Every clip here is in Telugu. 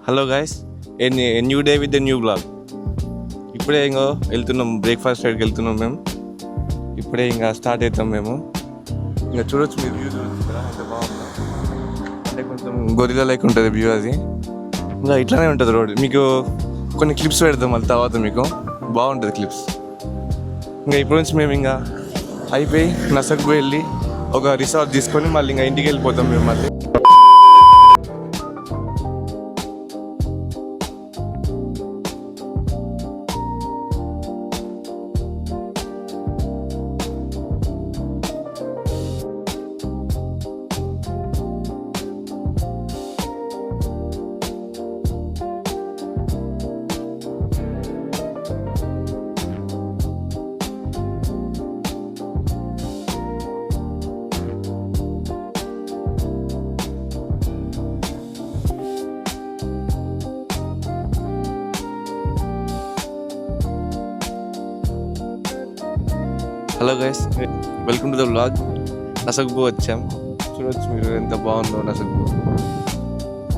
Hello guys, a new day with the new blog. ఇప్పుడే ఇంకా వెళ్తున్నాం, బ్రేక్ఫాస్ట్ సైడ్కి వెళ్తున్నాం మేము. ఇప్పుడే ఇంకా స్టార్ట్ అవుతాం మేము. ఇంకా చూడొచ్చు, మీరు వ్యూ చూడొచ్చు కదా, ఎంత బాగుందో. అంటే కొంచెం గొరిలా లైక్ ఉంటుంది వ్యూ అది. ఇంకా ఇట్లానే ఉంటుంది రోడ్. మీకు కొన్ని క్లిప్స్ పెడతాం మళ్ళీ తర్వాత, మీకు బాగుంటుంది క్లిప్స్. ఇంకా ఇప్పటి నుంచి మేము ఇంకా అయిపోయి నసక్కు వెళ్ళి ఒక రిసార్ట్ తీసుకొని మళ్ళీ ఇంకా ఇంటికి వెళ్ళిపోతాం మేము మళ్ళీ. Hello guys, welcome to the vlog. నసక్కు వచ్చాం, చూడొచ్చు మీరు ఎంత బాగుందో నసక్కు.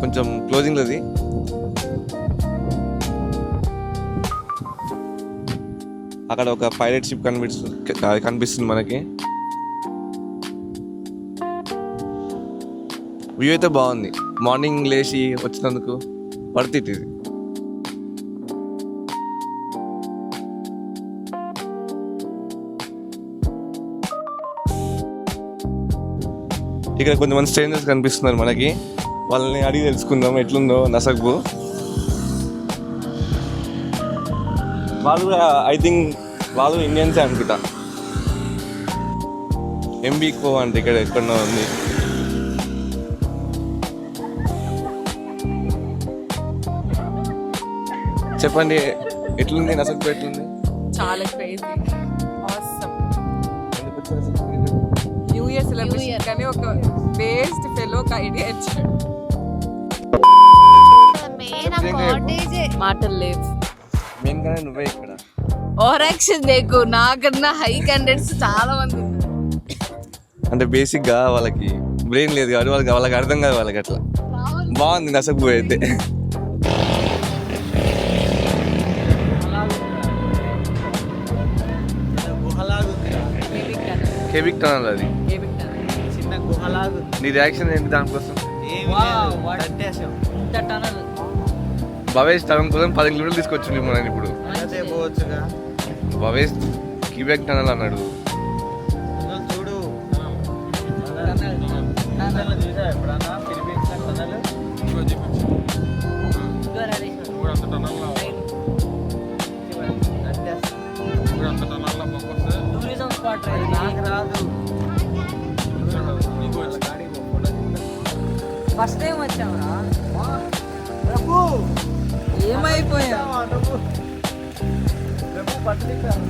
కొంచెం క్లోజింగ్ అది. అక్కడ ఒక పైలట్ షిప్ కనిపిస్తుంది మనకి. వ్యూ అయితే బాగుంది. మార్నింగ్ లేచి వచ్చినందుకు వర్త్ ఇట్ ఇది. ఇక్కడ కొంతమంది స్ట్రేంజర్స్ కనిపిస్తున్నారు మనకి. వాళ్ళని అడిగి తెలుసుకుందాం ఎట్లుందో నసక్కు. వాళ్ళు కూడా ఐ థింక్ వాళ్ళు ఇండియన్సే అనుకుంటా. ఎంబీకో అంటే ఇక్కడ ఎక్కడో ఉంది. చెప్పండి, ఎట్లుంది నసక్కు? ఎట్లుంది? చాలా crazy, awesome. New year celebration కానీ ఒక వేస్ట్ ఫెలో ఒక ఐడియా ఇచ్చాడు. మాటలు లేవు. మెయిన్ గానే నువ్వే ఇక్కడ. ఓవర్ యాక్షన్ లేకు. నాకన్నా హై క్యాండిడేట్స్ చాలా మంది ఉన్నారు. అంటే బేసిక్ గా వాళ్ళకి బ్రెయిన్ లేదు కాబట్టి వాళ్ళకి అర్థం కాదు. వాళ్ళకి అట్లా బాగుంది నసక్కు అయితే. కేబిక్ టనల్ అది. చిన్న గుహలాగా. నీ రియాక్షన్ ఏంటి దానికోసం? టనల్ భవేష్ టనల్ కోసం 10 కిలోమీటర్లు తీసుకొచ్చింది మనం ఇప్పుడు. అదే పోవచ్చుగా. భవేష్ కేబిక్ టనల్ అన్నాడు. చూడు చూసా ఎప్పుడన్నా ఫిలిపీన్స్ టనల్. టూరిజం స్పాట్ నాకు రాదు. First time వచ్చామరా. ఏమైపోయా పట్టించారు.